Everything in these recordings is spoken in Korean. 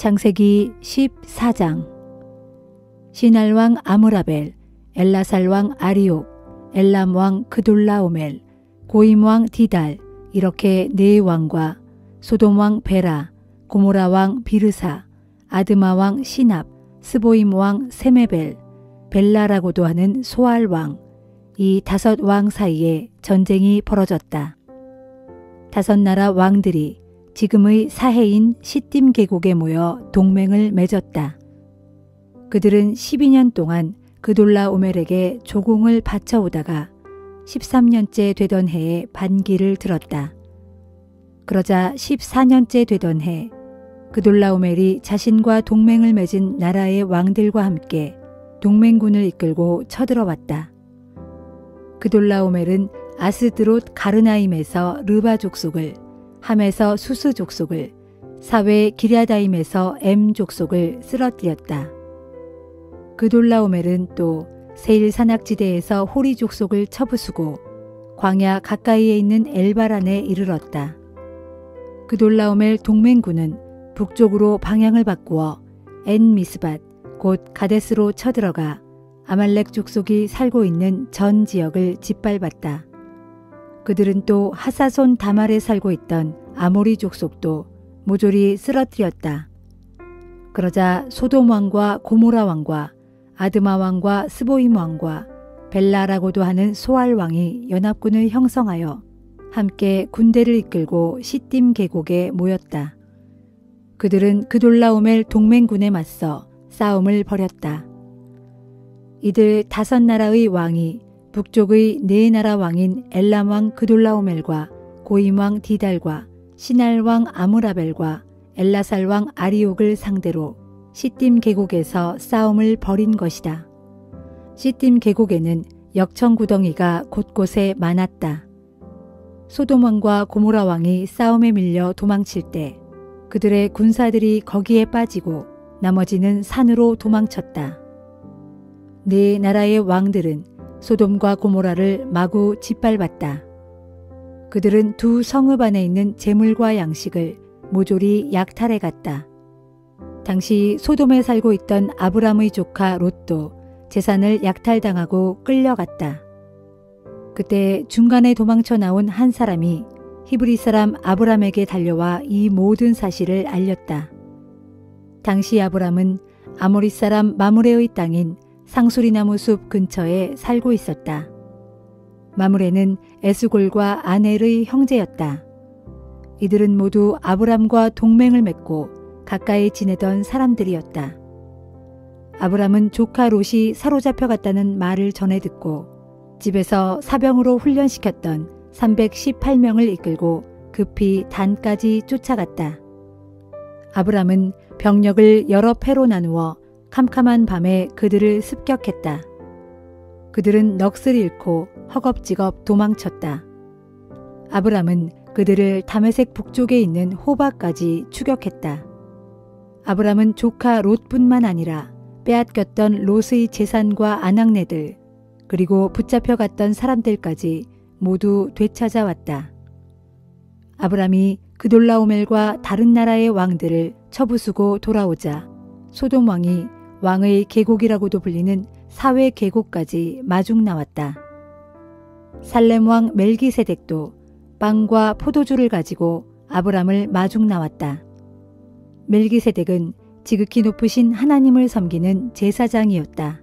창세기 14장. 시날왕 아므라벨, 엘라살왕 아리옥, 엘람왕 그돌라오멜, 고임왕 디달, 이렇게 네 왕과 소돔왕 베라, 고모라왕 비르사, 아드마왕 시납, 스보임왕 세메벨, 벨라라고도 하는 소알왕, 이 5왕 사이에 전쟁이 벌어졌다. 5나라 왕들이 지금의 사해인 시딤 계곡에 모여 동맹을 맺었다. 그들은 12년 동안 그돌라오멜에게 조공을 바쳐오다가 13년째 되던 해에 반기를 들었다. 그러자 14년째 되던 해 그돌라오멜이 자신과 동맹을 맺은 나라의 왕들과 함께 동맹군을 이끌고 쳐들어왔다. 그돌라오멜은 아스드롯 가르나임에서 르바 족속을, 함에서 수스 족속을, 사외 기랴다임에서 엠 족속을 쓰러뜨렸다. 그돌라오멜은 또 세일 산악지대에서 호리 족속을 쳐부수고 광야 가까이에 있는 엘바란에 이르렀다. 그돌라오멜 동맹군은 북쪽으로 방향을 바꾸어 엔 미스밧 곧 가데스로 쳐들어가 아말렉 족속이 살고 있는 전 지역을 짓밟았다. 그들은 또 하사손 다말에 살고 있던 아모리 족속도 모조리 쓰러뜨렸다. 그러자 소돔 왕과 고모라 왕과 아드마 왕과 스보임 왕과 벨라라고도 하는 소알 왕이 연합군을 형성하여 함께 군대를 이끌고 시딤 계곡에 모였다. 그들은 그돌라오멜 동맹군에 맞서 싸움을 벌였다. 이들 5나라의 왕이 북쪽의 4나라 왕인 엘람왕 그돌라오멜과 고임왕 디달과 시날왕 아므라벨과 엘라살왕 아리옥을 상대로 시딤 계곡에서 싸움을 벌인 것이다. 시딤 계곡에는 역청구덩이가 곳곳에 많았다. 소돔 왕과 고모라 왕이 싸움에 밀려 도망칠 때 그들의 군사들이 거기에 빠지고 나머지는 산으로 도망쳤다. 4나라의 왕들은 소돔과 고모라를 마구 짓밟았다. 그들은 2 성읍 안에 있는 재물과 양식을 모조리 약탈해 갔다. 당시 소돔에 살고 있던 아브람의 조카 롯도 재산을 약탈당하고 끌려갔다. 그때 중간에 도망쳐 나온 한 사람이 히브리 사람 아브람에게 달려와 이 모든 사실을 알렸다. 당시 아브람은 아모리 사람 마므레의 땅인 상수리나무 숲 근처에 살고 있었다. 마므레는 에스골과 아넬의 형제였다. 이들은 모두 아브람과 동맹을 맺고 가까이 지내던 사람들이었다. 아브람은 조카 롯이 사로잡혀 갔다는 말을 전해 듣고 집에서 사병으로 훈련시켰던 318명을 이끌고 급히 단까지 쫓아갔다. 아브람은 병력을 여러 패로 나누어 캄캄한 밤에 그들을 습격했다. 그들은 넋을 잃고 허겁지겁 도망쳤다. 아브람은 그들을 다메섹 북쪽에 있는 호바까지 추격했다. 아브람은 조카 롯뿐만 아니라 빼앗겼던 롯의 재산과 아낙네들 그리고 붙잡혀갔던 사람들까지 모두 되찾아왔다. 아브람이 그돌라오멜과 다른 나라의 왕들을 쳐부수고 돌아오자 소돔 왕이 왕의 계곡이라고도 불리는 사외 계곡까지 마중 나왔다. 살렘 왕 멜기세덱도 빵과 포도주를 가지고 아브람을 마중 나왔다. 멜기세덱은 지극히 높으신 하나님을 섬기는 제사장이었다.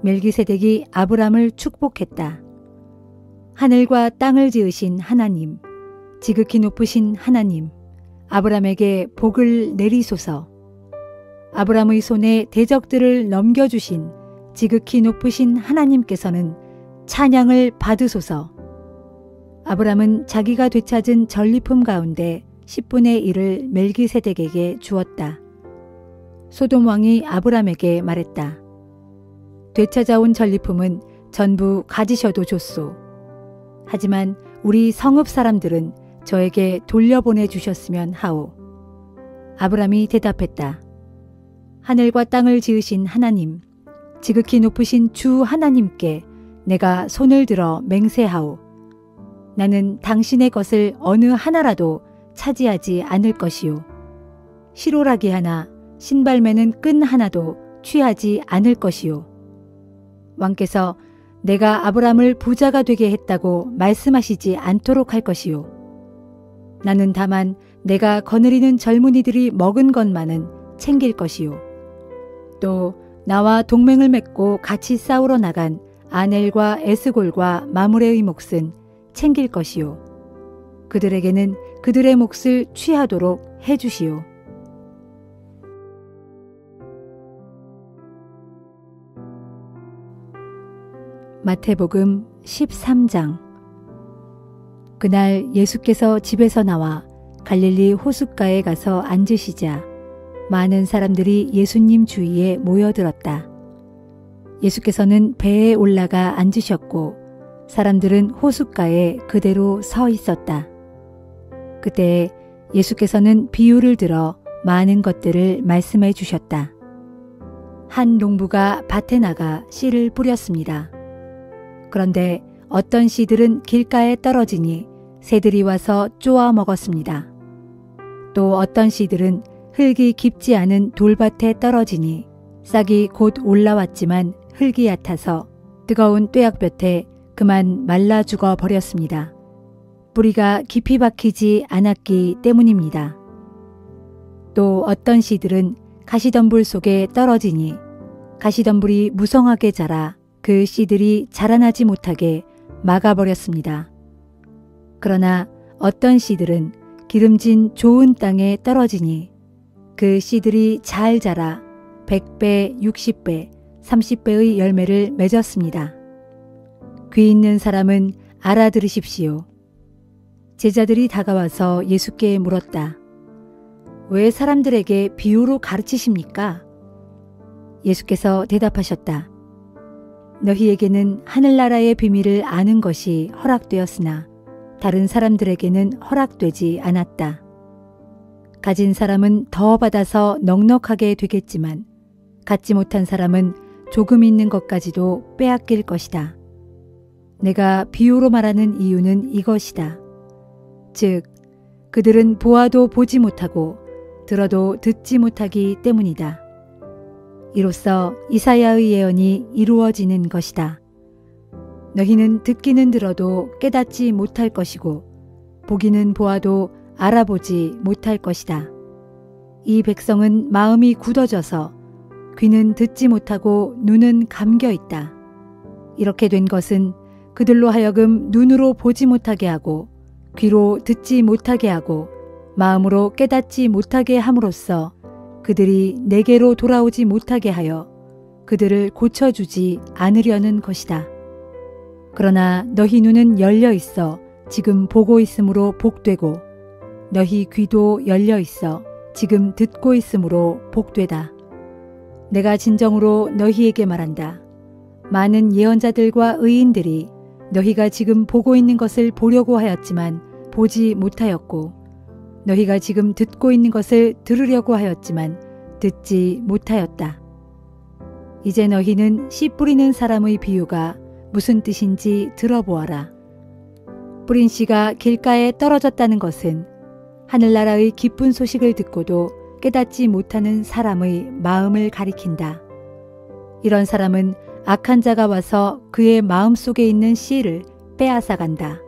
멜기세덱이 아브람을 축복했다. 하늘과 땅을 지으신 하나님, 지극히 높으신 하나님, 아브람에게 복을 내리소서. 아브람의 손에 대적들을 넘겨주신 지극히 높으신 하나님께서는 찬양을 받으소서. 아브람은 자기가 되찾은 전리품 가운데 10분의 1을 멜기세덱에게 주었다. 소돔 왕이 아브람에게 말했다. 되찾아온 전리품은 전부 가지셔도 좋소. 하지만 우리 성읍 사람들은 저에게 돌려보내 주셨으면 하오. 아브람이 대답했다. 하늘과 땅을 지으신 하나님, 지극히 높으신 주 하나님께 내가 손을 들어 맹세하오. 나는 당신의 것을 어느 하나라도 차지하지 않을 것이요. 시로라기 하나, 신발매는 끈 하나도 취하지 않을 것이요. 왕께서 내가 아브람을 부자가 되게 했다고 말씀하시지 않도록 할 것이요. 나는 다만 내가 거느리는 젊은이들이 먹은 것만은 챙길 것이요. 또 나와 동맹을 맺고 같이 싸우러 나간 아넬과 에스골과 마므레의 몫은 챙길 것이요. 그들에게는 그들의 몫을 취하도록 해주시오. 마태복음 13장. 그날 예수께서 집에서 나와 갈릴리 호숫가에 가서 앉으시자 많은 사람들이 예수님 주위에 모여들었다. 예수께서는 배에 올라가 앉으셨고 사람들은 호숫가에 그대로 서 있었다. 그때 예수께서는 비유를 들어 많은 것들을 말씀해 주셨다. 한 농부가 밭에 나가 씨를 뿌렸습니다. 그런데 어떤 씨들은 길가에 떨어지니 새들이 와서 쪼아 먹었습니다. 또 어떤 씨들은 흙이 깊지 않은 돌밭에 떨어지니 싹이 곧 올라왔지만 흙이 얕아서 뜨거운 뙤약볕에 그만 말라 죽어 버렸습니다. 뿌리가 깊이 박히지 않았기 때문입니다. 또 어떤 씨들은 가시덤불 속에 떨어지니 가시덤불이 무성하게 자라 그 씨들이 자라나지 못하게 막아버렸습니다. 그러나 어떤 씨들은 기름진 좋은 땅에 떨어지니 그 씨들이 잘 자라 100배, 60배, 30배의 열매를 맺었습니다. 귀 있는 사람은 알아들으십시오. 제자들이 다가와서 예수께 물었다. 왜 사람들에게 비유로 가르치십니까? 예수께서 대답하셨다. 너희에게는 하늘나라의 비밀을 아는 것이 허락되었으나 다른 사람들에게는 허락되지 않았다. 가진 사람은 더 받아서 넉넉하게 되겠지만 갖지 못한 사람은 조금 있는 것까지도 빼앗길 것이다. 내가 비유로 말하는 이유는 이것이다. 즉, 그들은 보아도 보지 못하고 들어도 듣지 못하기 때문이다. 이로써 이사야의 예언이 이루어지는 것이다. 너희는 듣기는 들어도 깨닫지 못할 것이고 보기는 보아도 알아보지 못할 것이다. 이 백성은 마음이 굳어져서 귀는 듣지 못하고 눈은 감겨 있다. 이렇게 된 것은 그들로 하여금 눈으로 보지 못하게 하고 귀로 듣지 못하게 하고 마음으로 깨닫지 못하게 함으로써 그들이 내게로 돌아오지 못하게 하여 그들을 고쳐주지 않으려는 것이다. 그러나 너희 눈은 열려 있어 지금 보고 있으므로 복되고 너희 귀도 열려 있어 지금 듣고 있으므로 복되다. 내가 진정으로 너희에게 말한다. 많은 예언자들과 의인들이 너희가 지금 보고 있는 것을 보려고 하였지만 보지 못하였고 너희가 지금 듣고 있는 것을 들으려고 하였지만 듣지 못하였다. 이제 너희는 씨 뿌리는 사람의 비유가 무슨 뜻인지 들어보아라. 뿌린 씨가 길가에 떨어졌다는 것은 하늘나라의 기쁜 소식을 듣고도 깨닫지 못하는 사람의 마음을 가리킨다. 이런 사람은 악한 자가 와서 그의 마음속에 있는 씨를 빼앗아 간다.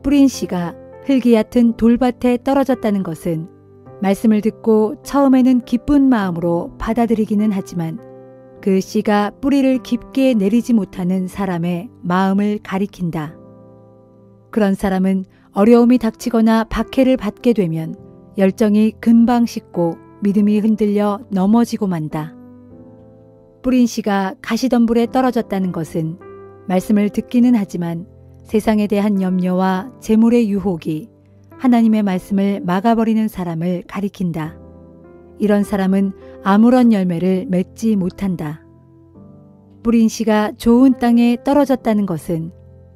뿌린 씨가 흙이 얕은 돌밭에 떨어졌다는 것은 말씀을 듣고 처음에는 기쁜 마음으로 받아들이기는 하지만 그 씨가 뿌리를 깊게 내리지 못하는 사람의 마음을 가리킨다. 그런 사람은 어려움이 닥치거나 박해를 받게 되면 열정이 금방 식고 믿음이 흔들려 넘어지고 만다. 뿌린 씨가 가시덤불에 떨어졌다는 것은 말씀을 듣기는 하지만 세상에 대한 염려와 재물의 유혹이 하나님의 말씀을 막아버리는 사람을 가리킨다. 이런 사람은 아무런 열매를 맺지 못한다. 뿌린 씨가 좋은 땅에 떨어졌다는 것은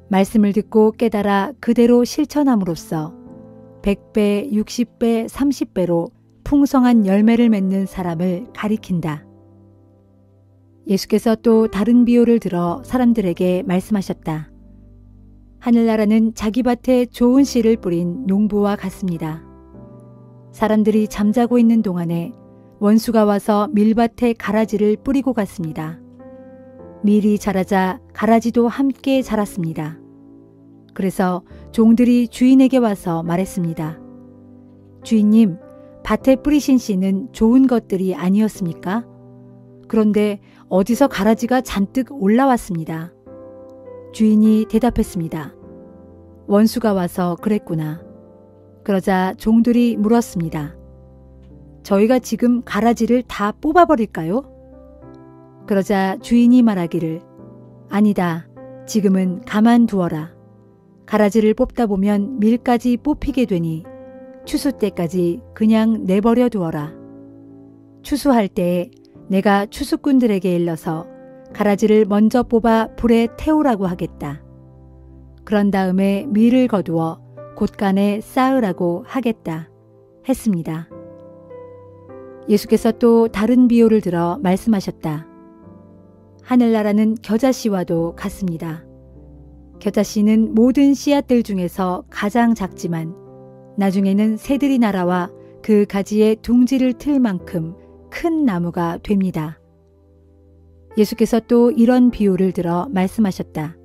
말씀을 듣고 깨달아 그대로 실천함으로써 100배, 60배, 30배로 풍성한 열매를 맺는 사람을 가리킨다. 예수께서 또 다른 비유를 들어 사람들에게 말씀하셨다. 하늘나라는 자기 밭에 좋은 씨를 뿌린 농부와 같습니다. 사람들이 잠자고 있는 동안에 원수가 와서 밀밭에 가라지를 뿌리고 갔습니다. 밀이 자라자 가라지도 함께 자랐습니다. 그래서 종들이 주인에게 와서 말했습니다. 주인님, 밭에 뿌리신 씨는 좋은 것들이 아니었습니까? 그런데 어디서 가라지가 잔뜩 올라왔습니다. 주인이 대답했습니다. 원수가 와서 그랬구나. 그러자 종들이 물었습니다. 저희가 지금 가라지를 다 뽑아버릴까요? 그러자 주인이 말하기를 아니다. 지금은 가만두어라. 가라지를 뽑다 보면 밀까지 뽑히게 되니 추수 때까지 그냥 내버려 두어라. 추수할 때에 내가 추수꾼들에게 일러서 가라지를 먼저 뽑아 불에 태우라고 하겠다. 그런 다음에 밀을 거두어 곳간에 쌓으라고 하겠다. 했습니다. 예수께서 또 다른 비유를 들어 말씀하셨다. 하늘나라는 겨자씨와도 같습니다. 겨자씨는 모든 씨앗들 중에서 가장 작지만 나중에는 새들이 날아와 그 가지에 둥지를 틀 만큼 큰 나무가 됩니다. 예수께서 또 이런 비유를 들어 말씀하셨다.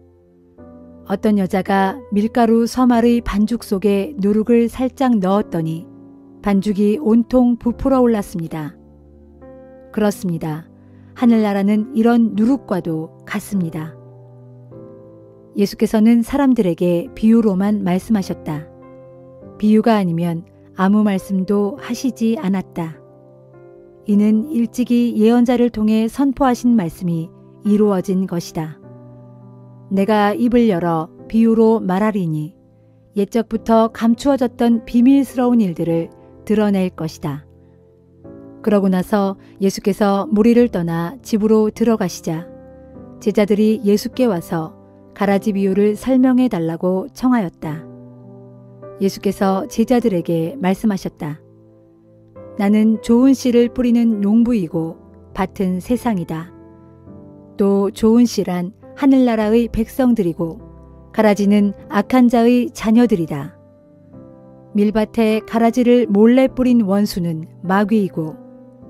어떤 여자가 밀가루 서말의 반죽 속에 누룩을 살짝 넣었더니 반죽이 온통 부풀어 올랐습니다. 그렇습니다. 하늘나라는 이런 누룩과도 같습니다. 예수께서는 사람들에게 비유로만 말씀하셨다. 비유가 아니면 아무 말씀도 하시지 않았다. 이는 일찍이 예언자를 통해 선포하신 말씀이 이루어진 것이다. 내가 입을 열어 비유로 말하리니 옛적부터 감추어졌던 비밀스러운 일들을 드러낼 것이다. 그러고 나서 예수께서 무리를 떠나 집으로 들어가시자 제자들이 예수께 와서 가라지 비유를 설명해 달라고 청하였다. 예수께서 제자들에게 말씀하셨다. 나는 좋은 씨를 뿌리는 농부이고 밭은 세상이다. 또 좋은 씨란 하늘나라의 백성들이고 가라지는 악한 자의 자녀들이다. 밀밭에 가라지를 몰래 뿌린 원수는 마귀이고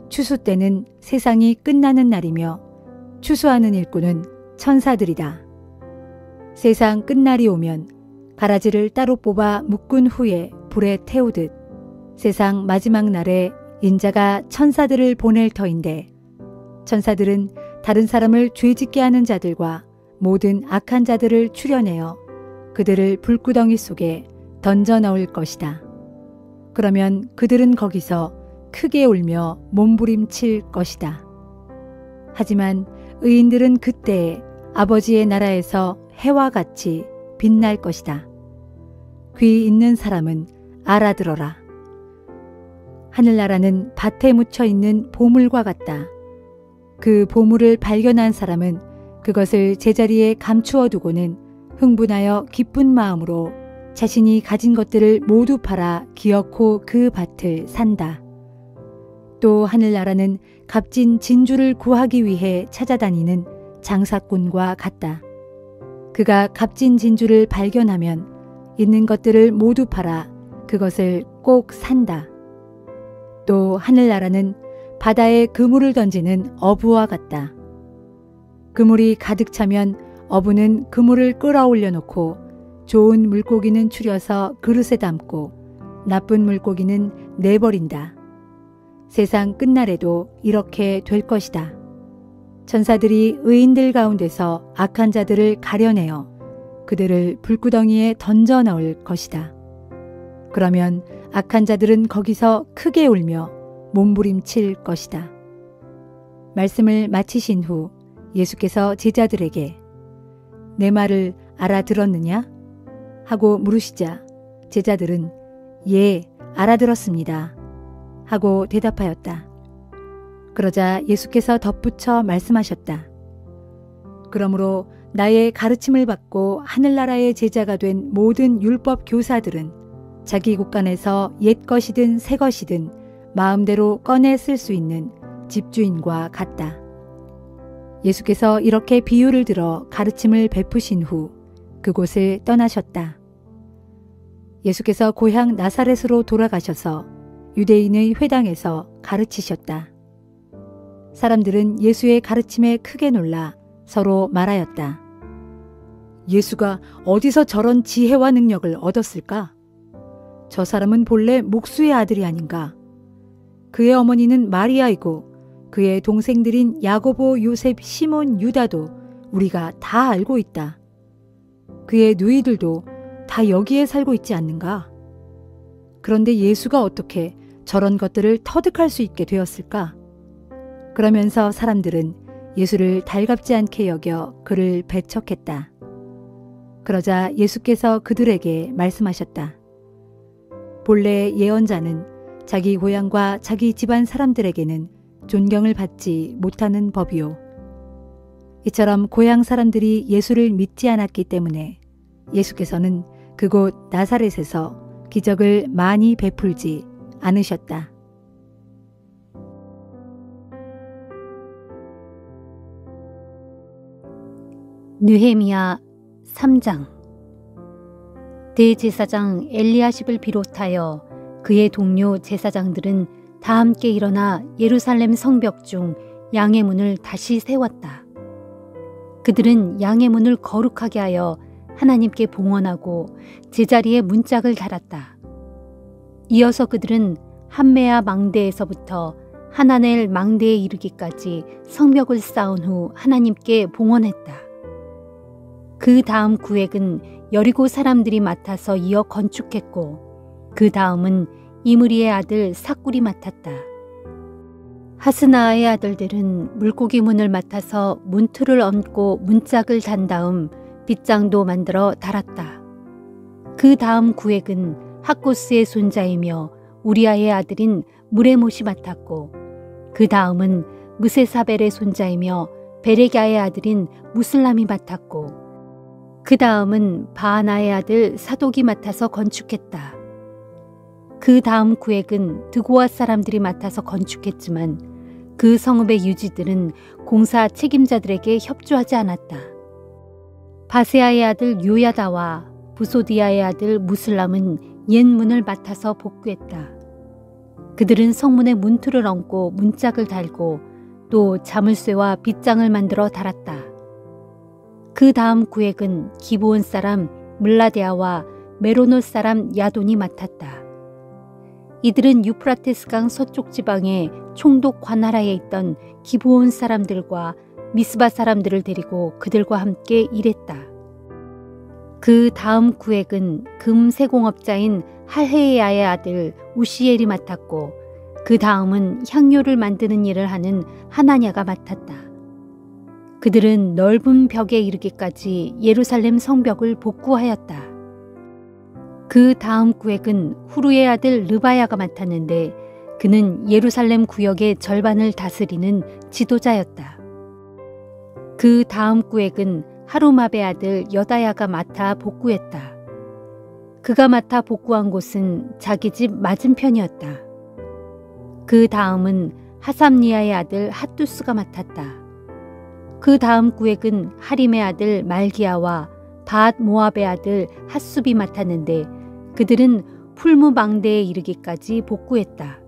추수 때는 세상이 끝나는 날이며 추수하는 일꾼은 천사들이다. 세상 끝날이 오면 가라지를 따로 뽑아 묶은 후에 불에 태우듯 세상 마지막 날에 인자가 천사들을 보낼 터인데 천사들은 다른 사람을 죄짓게 하는 자들과 모든 악한 자들을 추려내어 그들을 불구덩이 속에 던져 넣을 것이다. 그러면 그들은 거기서 크게 울며 몸부림칠 것이다. 하지만 의인들은 그때에 아버지의 나라에서 해와 같이 빛날 것이다. 귀 있는 사람은 알아들어라. 하늘나라는 밭에 묻혀 있는 보물과 같다. 그 보물을 발견한 사람은 그것을 제자리에 감추어 두고는 흥분하여 기쁜 마음으로 자신이 가진 것들을 모두 팔아 기어코 그 밭을 산다. 또 하늘나라는 값진 진주를 구하기 위해 찾아다니는 장사꾼과 같다. 그가 값진 진주를 발견하면 있는 것들을 모두 팔아 그것을 꼭 산다. 또 하늘나라는 바다에 그물을 던지는 어부와 같다. 그물이 가득 차면 어부는 그물을 끌어올려 놓고 좋은 물고기는 추려서 그릇에 담고 나쁜 물고기는 내버린다. 세상 끝날에도 이렇게 될 것이다. 천사들이 의인들 가운데서 악한 자들을 가려내어 그들을 불구덩이에 던져 넣을 것이다. 그러면 악한 자들은 거기서 크게 울며 몸부림칠 것이다. 말씀을 마치신 후 예수께서 제자들에게 내 말을 알아들었느냐? 하고 물으시자 제자들은 예, 알아들었습니다. 하고 대답하였다. 그러자 예수께서 덧붙여 말씀하셨다. 그러므로 나의 가르침을 받고 하늘나라의 제자가 된 모든 율법 교사들은 자기 곳간에서 옛 것이든 새 것이든 마음대로 꺼내 쓸 수 있는 집주인과 같다. 예수께서 이렇게 비유를 들어 가르침을 베푸신 후 그곳을 떠나셨다. 예수께서 고향 나사렛으로 돌아가셔서 유대인의 회당에서 가르치셨다. 사람들은 예수의 가르침에 크게 놀라 서로 말하였다. 예수가 어디서 저런 지혜와 능력을 얻었을까? 저 사람은 본래 목수의 아들이 아닌가? 그의 어머니는 마리아이고 그의 동생들인 야고보, 요셉, 시몬, 유다도 우리가 다 알고 있다. 그의 누이들도 다 여기에 살고 있지 않는가? 그런데 예수가 어떻게 저런 것들을 터득할 수 있게 되었을까? 그러면서 사람들은 예수를 달갑지 않게 여겨 그를 배척했다. 그러자 예수께서 그들에게 말씀하셨다. 본래 예언자는 자기 고향과 자기 집안 사람들에게는 존경을 받지 못하는 법이요. 이처럼 고향 사람들이 예수를 믿지 않았기 때문에 예수께서는 그곳 나사렛에서 기적을 많이 베풀지 않으셨다. 느헤미야 3장. 대제사장 엘리야십을 비롯하여 그의 동료 제사장들은 다 함께 일어나 예루살렘 성벽 중 양의 문을 다시 세웠다. 그들은 양의 문을 거룩하게 하여 하나님께 봉헌하고 제자리에 문짝을 달았다. 이어서 그들은 함메아 망대에서부터 하나넬 망대에 이르기까지 성벽을 쌓은 후 하나님께 봉헌했다. 그 다음 구획은 여리고 사람들이 맡아서 이어 건축했고 그 다음은 이므리의 아들 삭굴이 맡았다. 하스나의 아들들은 물고기 문을 맡아서 문틀을 얹고 문짝을 단 다음 빗장도 만들어 달았다. 그 다음 구획은 학고스의 손자이며 우리아의 아들인 무레못이 맡았고 그 다음은 무세사벨의 손자이며 베레갸의 아들인 무슬람이 맡았고 그 다음은 바하나의 아들 사독이 맡아서 건축했다. 그 다음 구획은 드고아 사람들이 맡아서 건축했지만 그 성읍의 유지들은 공사 책임자들에게 협조하지 않았다. 바세아의 아들 요야다와 부소디아의 아들 무슬람은 옛 문을 맡아서 복구했다. 그들은 성문에 문틀을 얹고 문짝을 달고 또 자물쇠와 빗장을 만들어 달았다. 그 다음 구획은 기브온 사람 물라데아와 메로노 사람 야돈이 맡았다. 이들은 유프라테스강 서쪽 지방의 총독 관하라에 있던 기브온 사람들과 미스바 사람들을 데리고 그들과 함께 일했다. 그 다음 구획은 금 세공업자인 할헤야의 아들 우시엘이 맡았고 그 다음은 향료를 만드는 일을 하는 하나냐가 맡았다. 그들은 넓은 벽에 이르기까지 예루살렘 성벽을 복구하였다. 그 다음 구획은 후루의 아들 르바야가 맡았는데 그는 예루살렘 구역의 절반을 다스리는 지도자였다. 그 다음 구획은 하루마베 아들 여다야가 맡아 복구했다. 그가 맡아 복구한 곳은 자기 집 맞은편이었다. 그 다음은 하삼니아의 아들 핫두스가 맡았다. 그 다음 구획은 하림의 아들 말기야와 밧 모압의 아들 핫숲이 맡았는데 그들은 풀무 망대에 이르기까지 복구했다.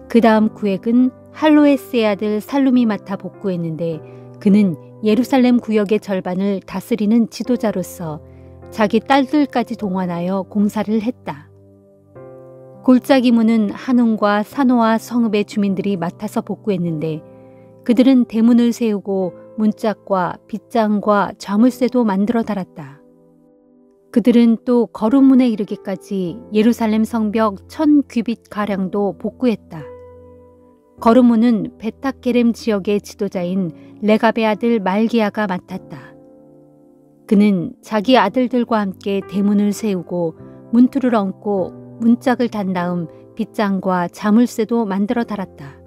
그 다음 구획은 할로에스의 아들 살룸이 맡아 복구했는데 그는 예루살렘 구역의 절반을 다스리는 지도자로서 자기 딸들까지 동원하여 공사를 했다. 골짜기 문은 한움과 산호와 성읍의 주민들이 맡아서 복구했는데 그들은 대문을 세우고 문짝과 빗장과 자물쇠도 만들어 달았다. 그들은 또 거름문에 이르기까지 예루살렘 성벽 1000규빗가량도 복구했다. 거름문은 베탁게렘 지역의 지도자인 레갑의 아들 말기야가 맡았다. 그는 자기 아들들과 함께 대문을 세우고 문틀을 얹고 문짝을 단 다음 빗장과 자물쇠도 만들어 달았다.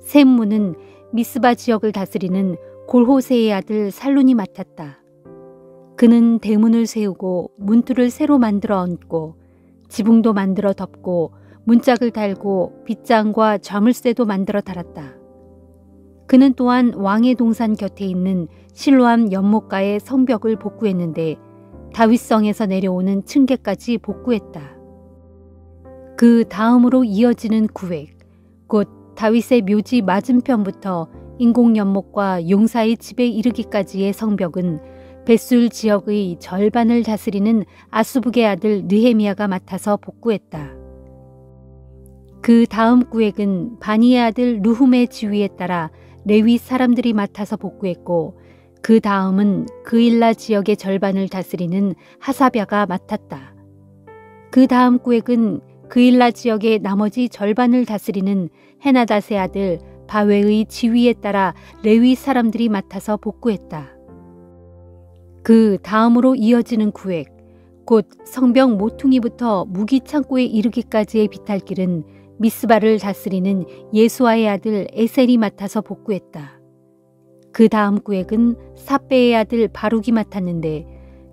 샘문은 미스바 지역을 다스리는 골호세의 아들 살룬이 맡았다. 그는 대문을 세우고 문틀을 새로 만들어 얹고 지붕도 만들어 덮고 문짝을 달고 빗장과 자물쇠도 만들어 달았다. 그는 또한 왕의 동산 곁에 있는 실로암 연못가의 성벽을 복구했는데 다윗성에서 내려오는 층계까지 복구했다. 그 다음으로 이어지는 구획, 곧 다윗의 묘지 맞은편부터 인공연못과 용사의 집에 이르기까지의 성벽은 벳술 지역의 절반을 다스리는 아수북의 아들 느헤미야가 맡아서 복구했다. 그 다음 구획은 바니의 아들 루훔의 지휘에 따라 레위 사람들이 맡아서 복구했고, 그 다음은 그일라 지역의 절반을 다스리는 하사랴가 맡았다. 그 다음 구획은 그일라 지역의 나머지 절반을 다스리는 헤나닷의 아들 바웨의 지휘에 따라 레위 사람들이 맡아서 복구했다. 그 다음으로 이어지는 구획, 곧 성벽 모퉁이부터 무기 창고에 이르기까지의 비탈길은 미스바를 다스리는 예수아의 아들 에셀이 맡아서 복구했다. 그 다음 구획은 삿배의 아들 바룩이 맡았는데,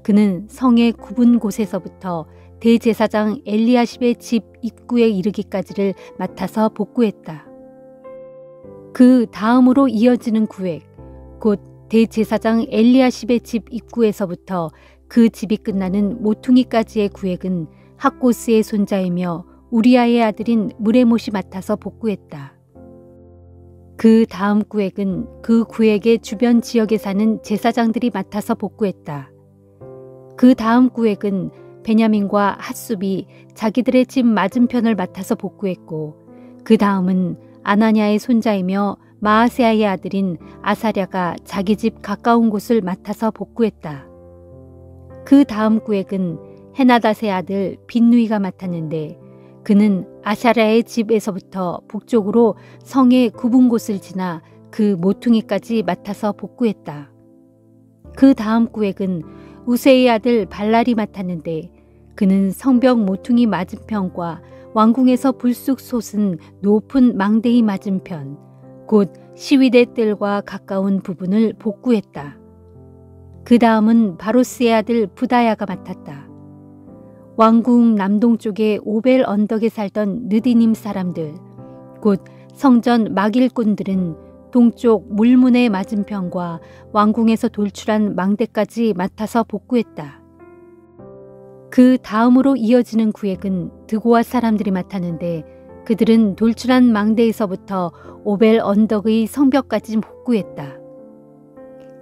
그는 성의 굽은 곳에서부터 대제사장 엘리야십의 집 입구에 이르기까지를 맡아서 복구했다. 그 다음으로 이어지는 구획, 곧 대제사장 엘리야십의 집 입구에서부터 그 집이 끝나는 모퉁이까지의 구획은 학고스의 손자이며 우리아의 아들인 무레못이 맡아서 복구했다. 그 다음 구획은 그 구획의 주변 지역에 사는 제사장들이 맡아서 복구했다. 그 다음 구획은 베냐민과 핫숲이 자기들의 집 맞은편을 맡아서 복구했고, 그 다음은 아나냐의 손자이며 마아세아의 아들인 아사랴가 자기 집 가까운 곳을 맡아서 복구했다. 그 다음 구획은 헤나닷의 아들 빈누이가 맡았는데, 그는 아샤랴의 집에서부터 북쪽으로 성의 굽은 곳을 지나 그 모퉁이까지 맡아서 복구했다. 그 다음 구획은 우세의 아들 발랄이 맡았는데, 그는 성벽 모퉁이 맞은편과 왕궁에서 불쑥 솟은 높은 망대의 맞은편, 곧 시위대 뜰과 가까운 부분을 복구했다. 그 다음은 바로스의 아들 부다야가 맡았다. 왕궁 남동쪽의 오벨 언덕에 살던 느디님 사람들, 곧 성전 막일꾼들은 동쪽 물문의 맞은편과 왕궁에서 돌출한 망대까지 맡아서 복구했다. 그 다음으로 이어지는 구획은 드고아 사람들이 맡았는데, 그들은 돌출한 망대에서부터 오벨 언덕의 성벽까지 복구했다.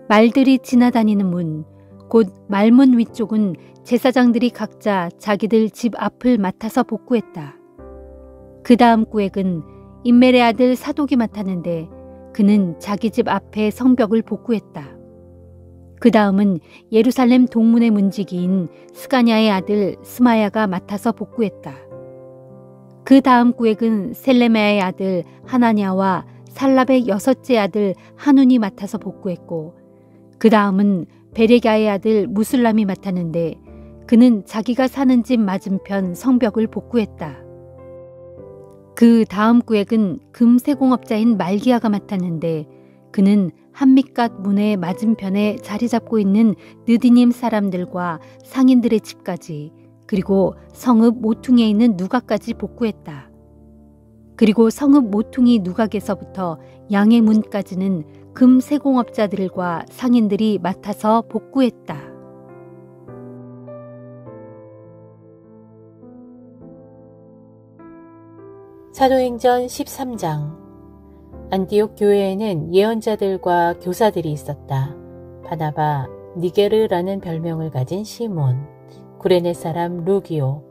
말들이 지나다니는 문, 곧 말문 위쪽은 제사장들이 각자 자기들 집 앞을 맡아서 복구했다. 그 다음 구획은 임멜의 아들 사독이 맡았는데, 그는 자기 집 앞에 성벽을 복구했다. 그 다음은 예루살렘 동문의 문지기인 스가냐의 아들 스마야가 맡아서 복구했다. 그 다음 구획은 셀레메아의 아들 하나냐와 살랍의 여섯째 아들 하눈이 맡아서 복구했고, 그 다음은 베레가의 아들 무술람이 맡았는데, 그는 자기가 사는 집 맞은편 성벽을 복구했다. 그 다음 구획은 금세공업자인 말기야가 맡았는데, 그는 한미갓 문의 맞은편에 자리 잡고 있는 느디님 사람들과 상인들의 집까지, 그리고 성읍 모퉁이에 있는 누각까지 복구했다. 그리고 성읍 모퉁이 누각에서부터 양의 문까지는 금세공업자들과 상인들이 맡아서 복구했다. 사도행전 13장. 안디옥 교회에는 예언자들과 교사들이 있었다. 바나바, 니게르라는 별명을 가진 시몬, 구레네 사람 루기오,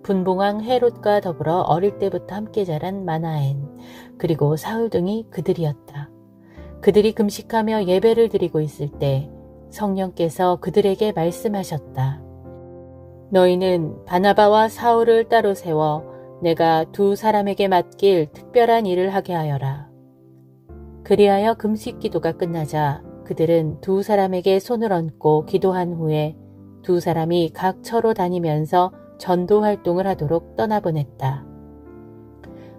분봉왕 헤롯과 더불어 어릴 때부터 함께 자란 마나엔, 그리고 사울 등이 그들이었다. 그들이 금식하며 예배를 드리고 있을 때 성령께서 그들에게 말씀하셨다. 너희는 바나바와 사울을 따로 세워 내가 두 사람에게 맡길 특별한 일을 하게 하여라. 그리하여 금식 기도가 끝나자 그들은 두 사람에게 손을 얹고 기도한 후에 두 사람이 각 처로 다니면서 전도 활동을 하도록 떠나보냈다.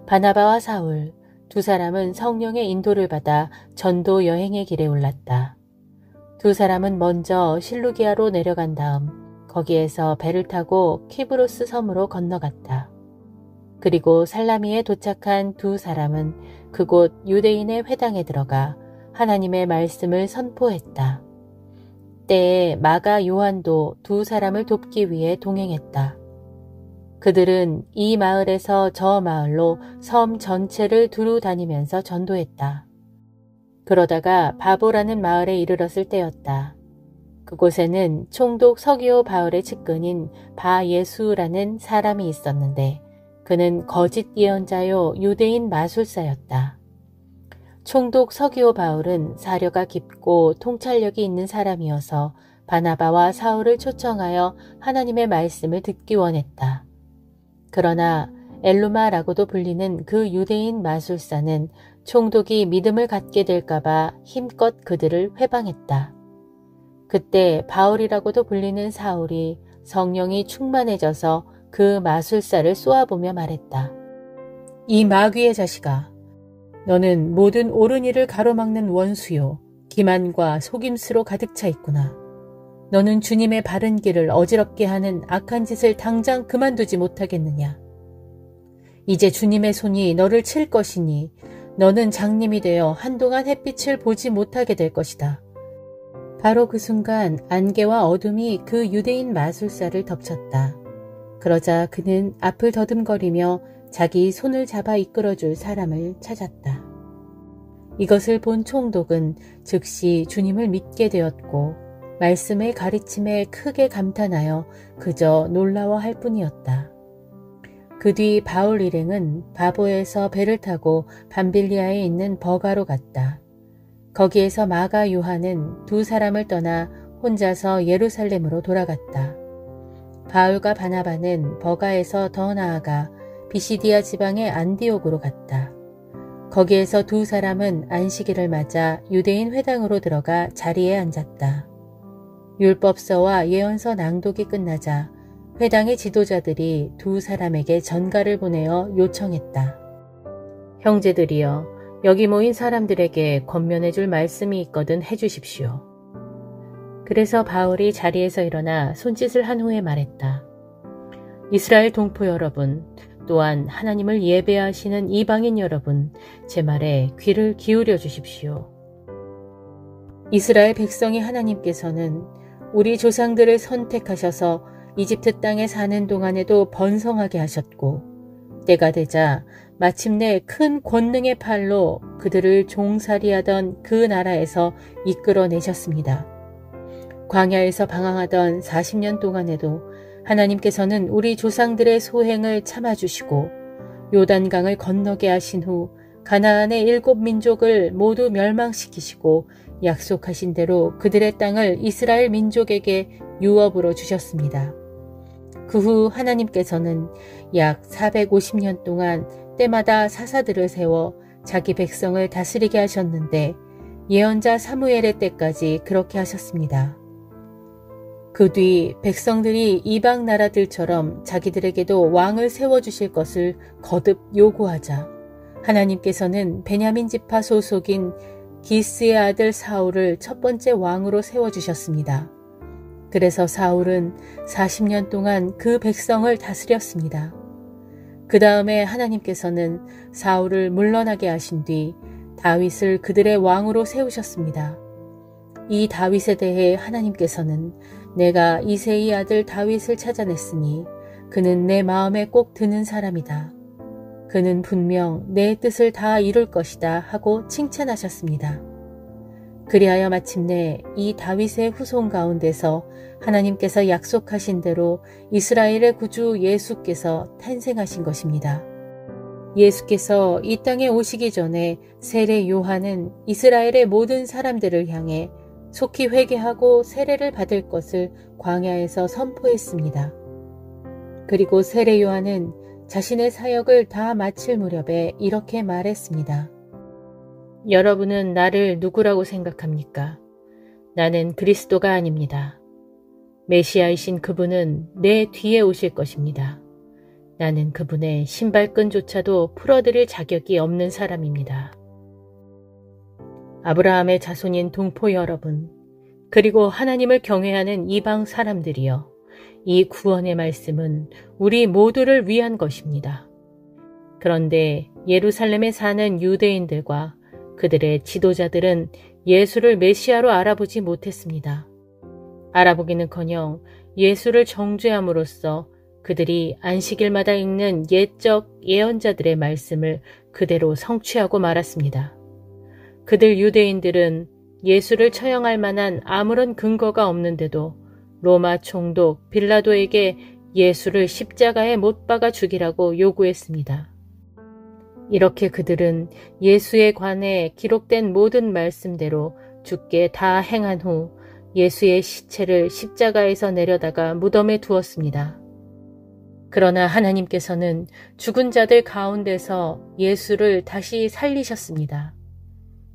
바나바와 사울 두 사람은 성령의 인도를 받아 전도 여행의 길에 올랐다. 두 사람은 먼저 실루기아로 내려간 다음 거기에서 배를 타고 키브로스 섬으로 건너갔다. 그리고 살라미에 도착한 두 사람은 그곳 유대인의 회당에 들어가 하나님의 말씀을 선포했다. 때에 마가 요한도 두 사람을 돕기 위해 동행했다. 그들은 이 마을에서 저 마을로 섬 전체를 두루 다니면서 전도했다. 그러다가 바보라는 마을에 이르렀을 때였다. 그곳에는 총독 서기오 바울의 측근인 바예수라는 사람이 있었는데 그는 거짓 예언자요 유대인 마술사였다. 총독 서기오 바울은 사려가 깊고 통찰력이 있는 사람이어서 바나바와 사울을 초청하여 하나님의 말씀을 듣기 원했다. 그러나 엘루마라고도 불리는 그 유대인 마술사는 총독이 믿음을 갖게 될까봐 힘껏 그들을 회방했다. 그때 바울이라고도 불리는 사울이 성령이 충만해져서 그 마술사를 쏘아보며 말했다. 이 마귀의 자식아, 너는 모든 옳은 일을 가로막는 원수요, 기만과 속임수로 가득 차 있구나. 너는 주님의 바른 길을 어지럽게 하는 악한 짓을 당장 그만두지 못하겠느냐. 이제 주님의 손이 너를 칠 것이니 너는 장님이 되어 한동안 햇빛을 보지 못하게 될 것이다. 바로 그 순간 안개와 어둠이 그 유대인 마술사를 덮쳤다. 그러자 그는 앞을 더듬거리며 자기 손을 잡아 이끌어줄 사람을 찾았다. 이것을 본 총독은 즉시 주님을 믿게 되었고 말씀의 가르침에 크게 감탄하여 그저 놀라워할 뿐이었다. 그 뒤 바울 일행은 바보에서 배를 타고 밤빌리아에 있는 버가로 갔다. 거기에서 마가 요한은 두 사람을 떠나 혼자서 예루살렘으로 돌아갔다. 바울과 바나바는 버가에서 더 나아가 비시디아 지방의 안디옥으로 갔다. 거기에서 두 사람은 안식일을 맞아 유대인 회당으로 들어가 자리에 앉았다. 율법서와 예언서 낭독이 끝나자 회당의 지도자들이 두 사람에게 전가를 보내어 요청했다. 형제들이여, 여기 모인 사람들에게 권면해 줄 말씀이 있거든 해주십시오. 그래서 바울이 자리에서 일어나 손짓을 한 후에 말했다. 이스라엘 동포 여러분, 또한 하나님을 예배하시는 이방인 여러분, 제 말에 귀를 기울여 주십시오. 이스라엘 백성이 하나님께서는 우리 조상들을 선택하셔서 이집트 땅에 사는 동안에도 번성하게 하셨고 때가 되자 마침내 큰 권능의 팔로 그들을 종살이하던 그 나라에서 이끌어내셨습니다. 광야에서 방황하던 40년 동안에도 하나님께서는 우리 조상들의 소행을 참아주시고 요단강을 건너게 하신 후 가나안의 7민족을 모두 멸망시키시고 약속하신 대로 그들의 땅을 이스라엘 민족에게 유업으로 주셨습니다. 그 후 하나님께서는 약 450년 동안 때마다 사사들을 세워 자기 백성을 다스리게 하셨는데 예언자 사무엘의 때까지 그렇게 하셨습니다. 그 뒤 백성들이 이방 나라들처럼 자기들에게도 왕을 세워주실 것을 거듭 요구하자 하나님께서는 베냐민 지파 소속인 기스의 아들 사울을 첫 번째 왕으로 세워주셨습니다. 그래서 사울은 40년 동안 그 백성을 다스렸습니다. 그 다음에 하나님께서는 사울을 물러나게 하신 뒤 다윗을 그들의 왕으로 세우셨습니다. 이 다윗에 대해 하나님께서는 내가 이새의 아들 다윗을 찾아냈으니 그는 내 마음에 꼭 드는 사람이다. 그는 분명 내 뜻을 다 이룰 것이다 하고 칭찬하셨습니다. 그리하여 마침내 이 다윗의 후손 가운데서 하나님께서 약속하신 대로 이스라엘의 구주 예수께서 탄생하신 것입니다. 예수께서 이 땅에 오시기 전에 세례 요한은 이스라엘의 모든 사람들을 향해 속히 회개하고 세례를 받을 것을 광야에서 선포했습니다. 그리고 세례 요한은 자신의 사역을 다 마칠 무렵에 이렇게 말했습니다. 여러분은 나를 누구라고 생각합니까? 나는 그리스도가 아닙니다. 메시아이신 그분은 내 뒤에 오실 것입니다. 나는 그분의 신발끈조차도 풀어드릴 자격이 없는 사람입니다. 아브라함의 자손인 동포 여러분, 그리고 하나님을 경외하는 이방 사람들이여, 이 구원의 말씀은 우리 모두를 위한 것입니다. 그런데 예루살렘에 사는 유대인들과 그들의 지도자들은 예수를 메시아로 알아보지 못했습니다. 알아보기는커녕 예수를 정죄함으로써 그들이 안식일마다 읽는 옛적 예언자들의 말씀을 그대로 성취하고 말았습니다. 그들 유대인들은 예수를 처형할 만한 아무런 근거가 없는데도 로마 총독 빌라도에게 예수를 십자가에 못 박아 죽이라고 요구했습니다. 이렇게 그들은 예수에 관해 기록된 모든 말씀대로 죽게 다 행한 후 예수의 시체를 십자가에서 내려다가 무덤에 두었습니다. 그러나 하나님께서는 죽은 자들 가운데서 예수를 다시 살리셨습니다.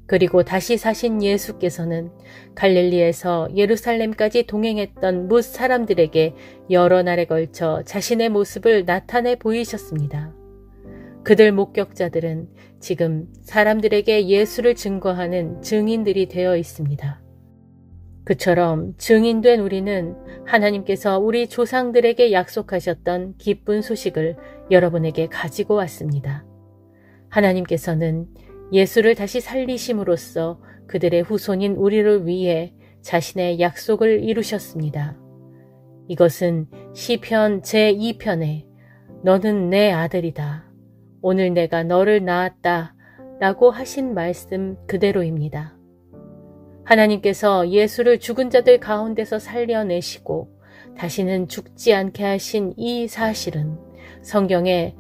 그리고 다시 사신 예수께서는 갈릴리에서 예루살렘까지 동행했던 뭇 사람들에게 여러 날에 걸쳐 자신의 모습을 나타내 보이셨습니다. 그들 목격자들은 지금 사람들에게 예수를 증거하는 증인들이 되어 있습니다. 그처럼 증인된 우리는 하나님께서 우리 조상들에게 약속하셨던 기쁜 소식을 여러분에게 가지고 왔습니다. 하나님께서는 예수를 다시 살리심으로써 그들의 후손인 우리를 위해 자신의 약속을 이루셨습니다. 이것은 시편 제2편에 너는 내 아들이다. 오늘 내가 너를 낳았다. 라고 하신 말씀 그대로입니다. 하나님께서 예수를 죽은 자들 가운데서 살려내시고 다시는 죽지 않게 하신 이 사실은 성경에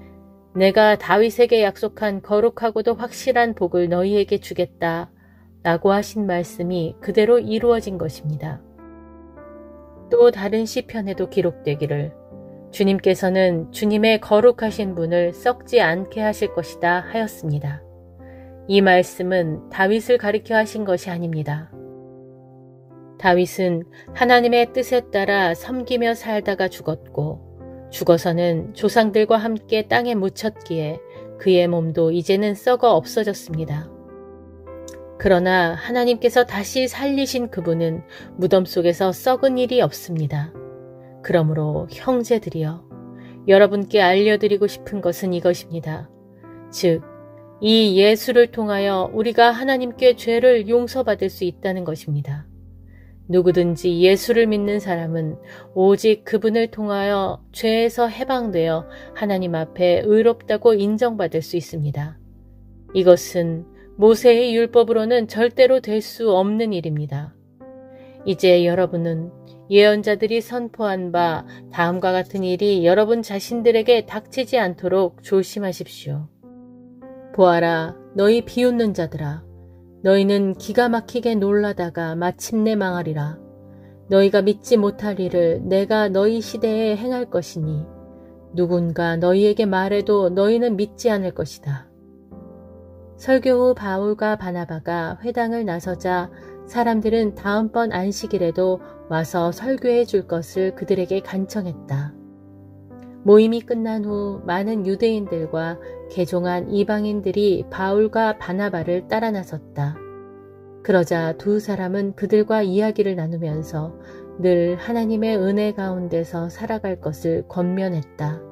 내가 다윗에게 약속한 거룩하고도 확실한 복을 너희에게 주겠다 라고 하신 말씀이 그대로 이루어진 것입니다. 또 다른 시편에도 기록되기를 주님께서는 주님의 거룩하신 분을 썩지 않게 하실 것이다 하였습니다. 이 말씀은 다윗을 가리켜 하신 것이 아닙니다. 다윗은 하나님의 뜻에 따라 섬기며 살다가 죽었고 죽어서는 조상들과 함께 땅에 묻혔기에 그의 몸도 이제는 썩어 없어졌습니다. 그러나 하나님께서 다시 살리신 그분은 무덤 속에서 썩은 일이 없습니다. 그러므로 형제들이여, 여러분께 알려드리고 싶은 것은 이것입니다. 즉, 이 예수를 통하여 우리가 하나님께 죄를 용서받을 수 있다는 것입니다. 누구든지 예수를 믿는 사람은 오직 그분을 통하여 죄에서 해방되어 하나님 앞에 의롭다고 인정받을 수 있습니다. 이것은 모세의 율법으로는 절대로 될 수 없는 일입니다. 이제 여러분은 예언자들이 선포한 바 다음과 같은 일이 여러분 자신들에게 닥치지 않도록 조심하십시오. 보아라, 너희 비웃는 자들아. 너희는 기가 막히게 놀라다가 마침내 망하리라. 너희가 믿지 못할 일을 내가 너희 시대에 행할 것이니 누군가 너희에게 말해도 너희는 믿지 않을 것이다. 설교 후 바울과 바나바가 회당을 나서자 사람들은 다음번 안식일에도 와서 설교해 줄 것을 그들에게 간청했다. 모임이 끝난 후 많은 유대인들과 개종한 이방인들이 바울과 바나바를 따라 나섰다. 그러자 두 사람은 그들과 이야기를 나누면서 늘 하나님의 은혜 가운데서 살아갈 것을 권면했다.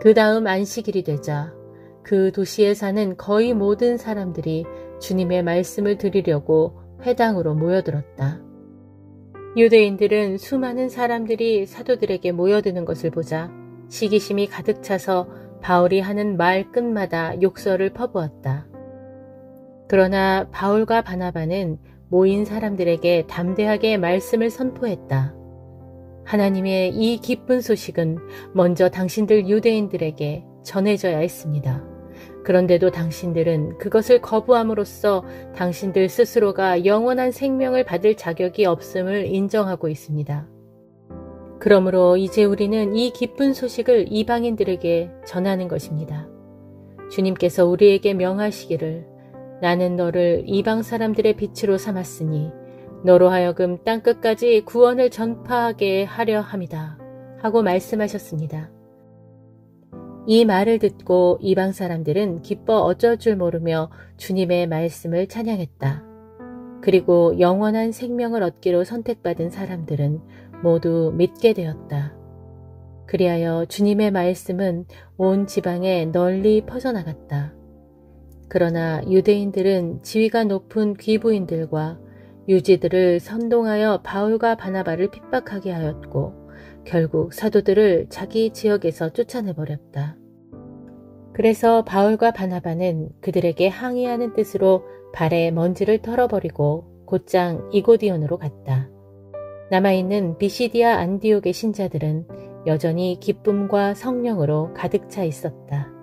그 다음 안식일이 되자 그 도시에 사는 거의 모든 사람들이 주님의 말씀을 들으려고 회당으로 모여들었다. 유대인들은 수많은 사람들이 사도들에게 모여드는 것을 보자 시기심이 가득 차서 바울이 하는 말 끝마다 욕설을 퍼부었다. 그러나 바울과 바나바는 모인 사람들에게 담대하게 말씀을 선포했다. 하나님의 이 기쁜 소식은 먼저 당신들 유대인들에게 전해져야 했습니다. 그런데도 당신들은 그것을 거부함으로써 당신들 스스로가 영원한 생명을 받을 자격이 없음을 인정하고 있습니다. 그러므로 이제 우리는 이 기쁜 소식을 이방인들에게 전하는 것입니다. 주님께서 우리에게 명하시기를 나는 너를 이방 사람들의 빛으로 삼았으니 너로 하여금 땅끝까지 구원을 전파하게 하려 함이다 하고 말씀하셨습니다. 이 말을 듣고 이방 사람들은 기뻐 어쩔 줄 모르며 주님의 말씀을 찬양했다. 그리고 영원한 생명을 얻기로 선택받은 사람들은 모두 믿게 되었다. 그리하여 주님의 말씀은 온 지방에 널리 퍼져나갔다. 그러나 유대인들은 지위가 높은 귀부인들과 유지들을 선동하여 바울과 바나바를 핍박하게 하였고 결국 사도들을 자기 지역에서 쫓아내버렸다. 그래서 바울과 바나바는 그들에게 항의하는 뜻으로 발에 먼지를 털어버리고 곧장 이고디온으로 갔다. 남아있는 비시디아 안디옥의 신자들은 여전히 기쁨과 성령으로 가득 차 있었다.